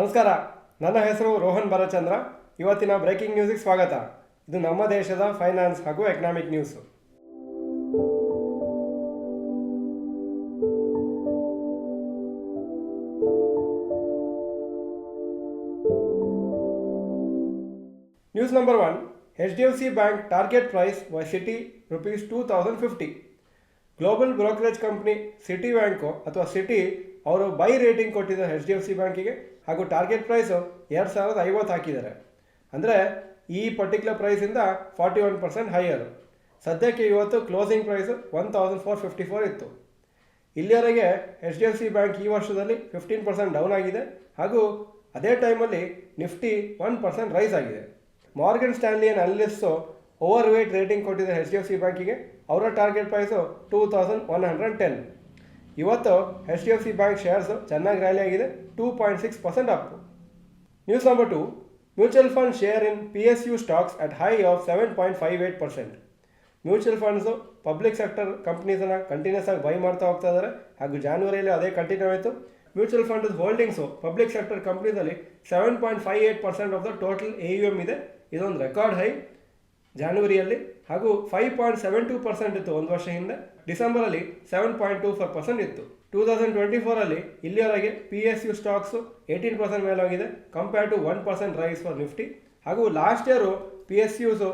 ನಮಸ್ಕಾರ, ನನ್ನ ಹೆಸರು ರೋಹನ್ ಭರಚಂದ್ರ. ಇವತ್ತಿನ ಬ್ರೇಕಿಂಗ್ ನ್ಯೂಸಿಗೆ ಸ್ವಾಗತ. ಇದು ನಮ್ಮ ದೇಶದ ಫೈನಾನ್ಸ್ ಹಾಗೂ economic news. News number 1. HDFC Bank target price was Citi rupees 2050. Global brokerage company city bank ಅಥವಾ ಸಿಟಿ ಅವರು ಬೈ ರೇಟಿಂಗ್ ಕೊಟ್ಟಿದ್ದಾರೆ HDFC ಬ್ಯಾಂಕಿಗೆ, ಹಾಗೂ ಟಾರ್ಗೆಟ್ ಪ್ರೈಸು 2050 ಹಾಕಿದ್ದಾರೆ. ಅಂದರೆ ಈ ಪರ್ಟಿಕ್ಯುಲರ್ ಪ್ರೈಸಿಂದ 41% ಹೈಯರು. ಸದ್ಯಕ್ಕೆ ಇವತ್ತು ಕ್ಲೋಸಿಂಗ್ ಪ್ರೈಸು 1454 ಇತ್ತು. ಇಲ್ಲಿಯವರೆಗೆ HDFC ಬ್ಯಾಂಕ್ ಈ ವರ್ಷದಲ್ಲಿ 15% ಡೌನ್ ಆಗಿದೆ, ಹಾಗೂ ಅದೇ ಟೈಮಲ್ಲಿ ನಿಫ್ಟಿ 1% ರೈಸ್ ಆಗಿದೆ. Morgan Stanley analyst over weight rating ಕೊಟ್ಟಿದೆ HDFC ಬ್ಯಾಂಕಿಗೆ. ಅವರ ಟಾರ್ಗೆಟ್ ಪ್ರೈಸು 2110. ಇವತ್ತು HDFC ಬ್ಯಾಂಕ್ ಶೇರ್ಸು ಚೆನ್ನಾಗಿ ರ್ಯಾಲಿ ಆಗಿದೆ, 2.6% up. News number 2. Mutual fund share in PSU stocks at high of 7.58%. Mutual funds public sector ಕಂಪ್ನೀಸನ್ನು continuous ಆಗಿ buy ಮಾಡ್ತಾ ಹೋಗ್ತಾ ಇದ್ದಾರೆ, ಹಾಗೂ ಜಾನ್ವರಿಯಲ್ಲಿ ಅದೇ ಕಂಟಿನ್ಯೂ ಆಯಿತು. Mutual fund holdings public sector ಕಂಪ್ನೀಸಲ್ಲಿ 7.58% ಆಫ್ ದ ಟೋಟಲ್ AUM ಇದೆ. ಇದೊಂದು ರೆಕಾರ್ಡ್ ಹೈ ಜಾನ್ವರಿಯಲ್ಲಿ, ಹಾಗೂ 5.72% ಇತ್ತು ಒಂದು ವರ್ಷ ಹಿಂದೆ. ಡಿಸೆಂಬರಲ್ಲಿ 7.24% ಇತ್ತು. 2024 ಇಲ್ಲಿಯವರೆಗೆ PSU ಸ್ಟಾಕ್ಸು 18% ಮೇಲೋಗಿದೆ, compare to 1% rise for Nifty. ಹಾಗೂ ಲಾಸ್ಟ್ ಇಯರು PSUಸು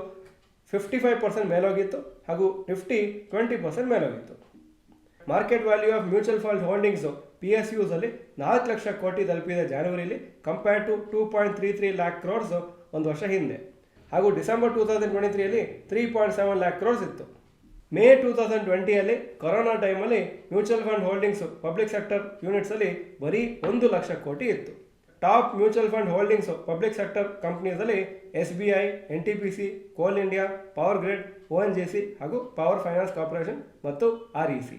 55% ಮೇಲೋಗಿತ್ತು, ಹಾಗೂ ನಿಫ್ಟಿ 20% ಮೇಲೋಗಿತ್ತು. Market value of mutual fund holdings PSUಸಲ್ಲಿ 4 ಲಕ್ಷ ಕೋಟಿ ತಲುಪಿದೆ ಜಾನ್ವರಿಲಿ, ಕಂಪೇರ್ ಟು 2.33 ಲ್ಯಾಕ್ ಕ್ರೋರ್ಸು ಒಂದು ವರ್ಷ ಹಿಂದೆ. ಹಾಗೂ ಡಿಸೆಂಬರ್ 2023 3.7 ಲ್ಯಾಕ್ ಕ್ರೋರ್ಸ್ ಇತ್ತು. ಮೇ 2020 ಕೊರೋನಾ ಟೈಮಲ್ಲಿ mutual fund holdings public sector ಯೂನಿಟ್ಸಲ್ಲಿ ಬರೀ 1 ಲಕ್ಷ ಕೋಟಿ ಇತ್ತು. Top mutual fund holdings public sector ಕಂಪ್ನೀಸಲ್ಲಿ SBI, NTPC, Coal India, Power Grid, ONGC ಹಾಗೂ ಪವರ್ ಫೈನಾನ್ಸ್ ಕಾರ್ಪೊರೇಷನ್ ಮತ್ತು REC.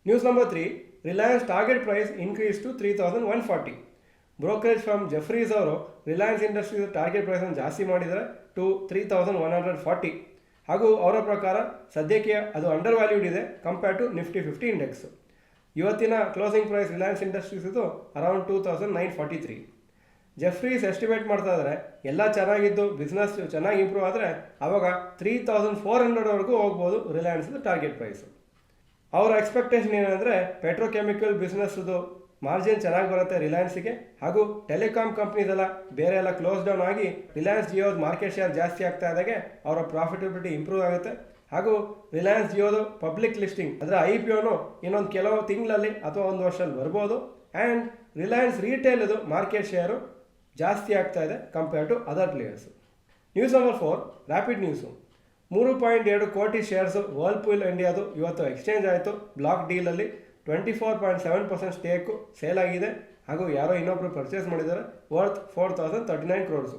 News number 3. Reliance target price increase to 3140. Brokerage firm Jefferies ಅವರು Reliance industries target ಪ್ರೈಸನ್ನು ಜಾಸ್ತಿ ಮಾಡಿದ್ದಾರೆ ಟು 3140. ಹಾಗೂ ಅವರ ಪ್ರಕಾರ ಸದ್ಯಕ್ಕೆ ಅದು ಅಂಡರ್ ವ್ಯಾಲ್ಯೂಡ್ ಇದೆ ಕಂಪೇರ್ ಟು ನಿಫ್ಟಿ 50 ಇಂಡೆಕ್ಸ್. ಇವತ್ತಿನ ಕ್ಲೋಸಿಂಗ್ ಪ್ರೈಸ್ ರಿಲಯನ್ಸ್ ಇಂಡಸ್ಟ್ರೀಸ್ ಇದು ಅರೌಂಡ್ 2943. ಜೆಫ್ರೀಸ್ ಎಸ್ಟಿಮೇಟ್ ಮಾಡ್ತಾ ಇದ್ದಾರೆ ಎಲ್ಲ ಚೆನ್ನಾಗಿದ್ದು ಬಿಸ್ನೆಸ್ ಚೆನ್ನಾಗಿ ಇಂಪ್ರೂವ್ ಆದರೆ ಆವಾಗ 3400ವರೆಗೂ ಹೋಗ್ಬೋದು ರಿಲಯನ್ಸ್ ಟಾರ್ಗೆಟ್ ಪ್ರೈಸು. ಅವರ ಎಕ್ಸ್ಪೆಕ್ಟೇಷನ್ ಏನಂದರೆ ಪೆಟ್ರೋಕೆಮಿಕಲ್ ಬಿಸ್ನೆಸ್ದು ಮಾರ್ಜಿನ್ ಚೆನ್ನಾಗಿ ಬರುತ್ತೆ ರಿಲಯನ್ಸಿಗೆ, ಹಾಗೂ ಟೆಲಿಕಾಂ ಕಂಪ್ನೀಸ್ ಎಲ್ಲ ಬೇರೆ ಎಲ್ಲ ಕ್ಲೋಸ್ ಡೌನ್ ಆಗಿ ರಿಲಯನ್ಸ್ ಜಿಯೋದ ಮಾರ್ಕೆಟ್ ಶೇರ್ ಜಾಸ್ತಿ ಆಗ್ತಾ ಇದ್ದಾಗೆ ಅವರ ಪ್ರಾಫಿಟಬಿಲಿಟಿ ಇಂಪ್ರೂವ್ ಆಗುತ್ತೆ. ಹಾಗೂ ರಿಲಯನ್ಸ್ ಜಿಯೋದು ಪಬ್ಲಿಕ್ ಲಿಸ್ಟಿಂಗ್ ಅಂದರೆ IPOನು ಇನ್ನೊಂದು ಕೆಲವು ತಿಂಗಳಲ್ಲಿ ಅಥವಾ ಒಂದು ವರ್ಷದಲ್ಲಿ ಬರ್ಬೋದು. ಆ್ಯಂಡ್ ರಿಲಯನ್ಸ್ ರಿಟೇಲ್ದು ಮಾರ್ಕೆಟ್ ಶೇರು ಜಾಸ್ತಿ ಆಗ್ತಾ ಇದೆ compare to other players. News number 4. Rapid news. 3.2 ಕೋಟಿ ಶೇರ್ಸು ವರ್ಲ್ಪೂಲ್ ಇಂಡಿಯಾದು ಇವತ್ತು ಎಕ್ಸ್ಚೇಂಜ್ ಆಯಿತು. ಬ್ಲಾಕ್ ಡೀಲಲ್ಲಿ 24.7% ಸ್ಟೇಕು ಸೇಲ್ ಆಗಿದೆ, ಹಾಗೂ ಯಾರೋ ಇನ್ನೊಬ್ಬರು ಪರ್ಚೇಸ್ ಮಾಡಿದ್ದಾರೆ ವರ್ತ್ 4039 ಕ್ರೋರ್ಸು.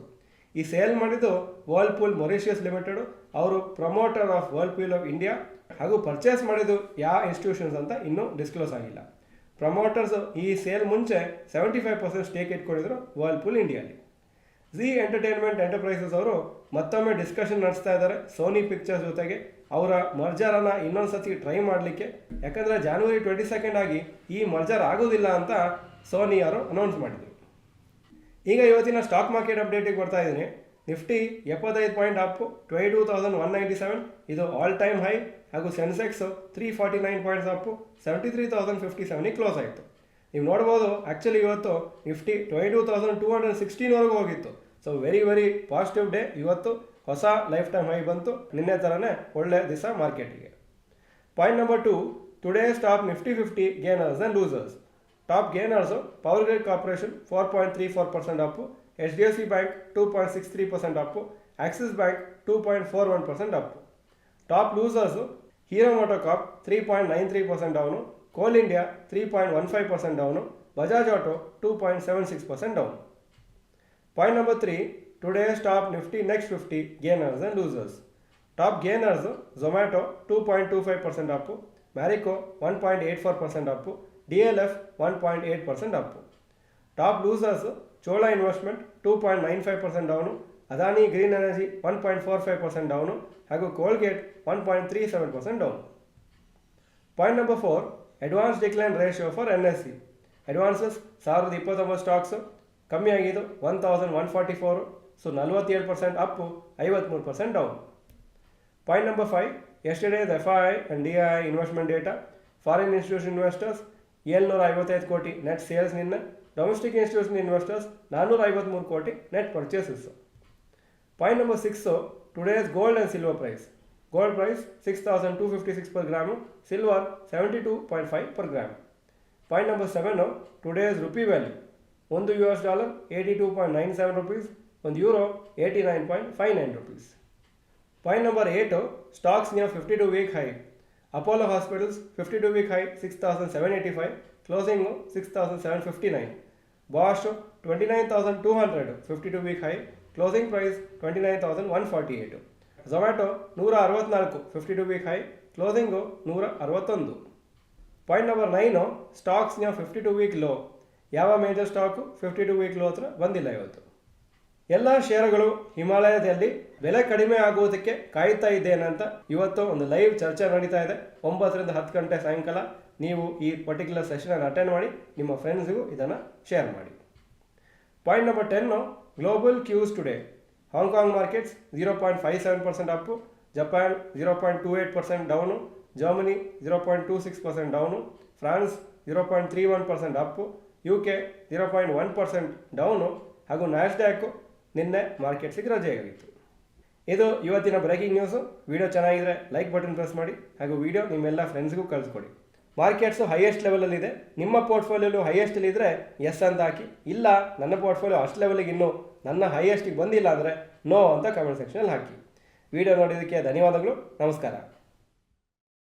ಈ ಸೇಲ್ ಮಾಡಿದ್ದು ವರ್ಲ್ಪೂಲ್ ಮೊರಿಷಿಯಸ್ ಲಿಮಿಟೆಡು, ಅವರು promoter of Whirlpool of India, ಹಾಗೂ ಪರ್ಚೇಸ್ ಮಾಡಿದ್ದು ಯಾವ ಇನ್ಸ್ಟಿಟ್ಯೂಷನ್ಸ್ ಅಂತ ಇನ್ನೂ ಡಿಸ್ಕ್ಲೋಸ್ ಆಗಿಲ್ಲ. ಪ್ರಮೋಟರ್ಸು ಈ ಸೇಲ್ ಮುಂಚೆ 75% ಸ್ಟೇಕ್ ಇಟ್ಕೊಂಡಿದ್ರು ವರ್ಲ್ಪೂಲ್ ಇಂಡಿಯಾಲಿ. ಝೀ ಎಂಟರ್ಟೈನ್ಮೆಂಟ್ ಎಂಟರ್ಪ್ರೈಸಸ್ ಅವರು ಮತ್ತೊಮ್ಮೆ ಡಿಸ್ಕಷನ್ ನಡೆಸ್ತಾ ಇದ್ದಾರೆ ಸೋನಿ ಪಿಕ್ಚರ್ಸ್ ಜೊತೆಗೆ ಅವರ ಮರ್ಜರನ್ನು ಇನ್ನೊಂದು ಸತಿ ಟ್ರೈ ಮಾಡಲಿಕ್ಕೆ. ಯಾಕಂದರೆ January 22 ಈ ಮರ್ಜರ್ ಆಗೋದಿಲ್ಲ ಅಂತ ಸೋನಿ ಅವರು ಅನೌನ್ಸ್ ಮಾಡಿದರು. ಈಗ ಇವತ್ತಿನ ಸ್ಟಾಕ್ ಮಾರ್ಕೆಟ್ ಅಪ್ಡೇಟಿಗೆ ಬರ್ತಾ ಇದ್ದೀನಿ. ನಿಫ್ಟಿ 75 ಪಾಯಿಂಟ್ ಅಪ್ 22,197, ಇದು ಆಲ್ ಟೈಮ್ ಹೈ. ಹಾಗೂ ಸೆನ್ಸೆಕ್ಸ್ 349 ಪಾಯಿಂಟ್ಸ್ ಅಪ್ಪು 73,057 ಕ್ಲೋಸ್ ಆಯಿತು. ನೀವು ನೋಡ್ಬೋದು ಆ್ಯಕ್ಚುಲಿ ಇವತ್ತು ನಿಫ್ಟಿ 22,216ವರೆಗೂ ಹೋಗಿತ್ತು. So very positive day. ಇವತ್ತು ಹೊಸ ಲೈಫ್ ಟೈಮ್ ಹೈ ಬಂತು. ನಿನ್ನೆ ಥರನೇ ಒಳ್ಳೆ ದಿವಸ ಮಾರ್ಕೆಟಿಗೆ. Point number 2. Today's top Nifty 50 gainers and losers. Top gainers Power Grid Corporation 4.34% up, HDFC Bank 2.63% up, Axis Bank 2.41% up. Top losers Hero MotoCorp 3.93% down, Coal India 3.15% down, Bajaj Auto 2.76% down. Point number 3. Today's top Nifty next 50 gainers and losers. Top gainers Zomato 2.25% up, Marico 1.84% up, DLF 1.8% up. Top losers Chola Investment 2.95% down, Adani Green Energy 1.45% down, ಹಾಗೂ Colgate 1.37% down. Point number 4. Advance decline ratio for NSE. Advances 1029 stocks, ಕಮ್ಮಿ ಆಗಿದ್ದು 1144. So 47% up, 53% down. Point number 5, yesterday's FII and DII investment data. Foreign institution investors 755 ಕೋಟಿ net sales ನಿನ್ನೆ. Domestic institution investors 453 ಕೋಟಿ net purchases. Point number 6, today's gold and silver price. Gold price 6256 per gram, silver 72.5 per gram. Point number 7, today's rupee value. $1 82.97 rupees, €1 89.59 rupees. Point number 8, stocks near 52-week high. Apollo Hospitals 52-week high 6,785, closing 6,759. Bosch 29,200, 52-week high, closing price 29,148. Zomato 164, 52-week high, closing 161. Point number 9, stocks near 52-week low. ಯಾವ major stock 52-week low ಹತ್ರ ಬಂದಿಲ್ಲ ಇವತ್ತು. ಎಲ್ಲ ಷೇರುಗಳು ಹಿಮಾಲಯದಲ್ಲಿ ಬೆಲೆ ಕಡಿಮೆ ಆಗುವುದಕ್ಕೆ ಕಾಯ್ತಾ ಇದ್ದೇನೆ ಅಂತ ಇವತ್ತು ಒಂದು ಲೈವ್ ಚರ್ಚೆ ನಡೀತಾ ಇದೆ. 9 ರಿಂದ 10 ಗಂಟೆ ಸಾಯಂಕಾಲ ನೀವು ಈ ಪರ್ಟಿಕ್ಯುಲರ್ ಸೆಷನ್ ಅಟೆಂಡ್ ಮಾಡಿ ನಿಮ್ಮ ಫ್ರೆಂಡ್ಸ್ಗೂ ಇದನ್ನು ಶೇರ್ ಮಾಡಿ. Point number 10, global cues today. Hong Kong markets 0.57% up, Japan 0.28% down, Germany 0.26% down, France 0.31% up, UK 0.1% down ಹಾಗೂ ನ್ಯಾಸ್ಡ್ಯಾಕ್ ನಿನ್ನೆ ಮಾರ್ಕೆಟ್ಸಿಗೆ ರಜೆಯಾಗಿತ್ತು. ಇದು ಇವತ್ತಿನ ಬ್ರೇಕಿಂಗ್ ನ್ಯೂಸು. ವಿಡಿಯೋ ಚೆನ್ನಾಗಿದ್ರೆ ಲೈಕ್ ಬಟನ್ ಪ್ರೆಸ್ ಮಾಡಿ ಹಾಗೂ ವಿಡಿಯೋ ನಿಮ್ಮೆಲ್ಲ ಫ್ರೆಂಡ್ಸ್ಗೂ ಕಳಿಸ್ಕೊಡಿ. ಮಾರ್ಕೆಟ್ಸು ಹೈಯೆಸ್ಟ್ ಲೆವೆಲಲ್ಲಿದೆ. ನಿಮ್ಮ ಪೋರ್ಟ್ಫೋಲಿಯೋಲು ಹೈಯೆಸ್ಟಲ್ಲಿದ್ದರೆ ಎಸ್ ಅಂತ ಹಾಕಿ, ಇಲ್ಲ ನನ್ನ ಪೋರ್ಟ್ಫೋಲಿಯೋ ಅಷ್ಟು ಲೆವೆಲಿಗೆ ಇನ್ನೂ ನನ್ನ ಹೈಯೆಸ್ಟಿಗೆ ಬಂದಿಲ್ಲ ಅಂದರೆ ನೋ ಅಂತ ಕಮೆಂಟ್ ಸೆಕ್ಷನಲ್ಲಿ ಹಾಕಿ. ವಿಡಿಯೋ ನೋಡೋದಕ್ಕೆ ಧನ್ಯವಾದಗಳು. ನಮಸ್ಕಾರ.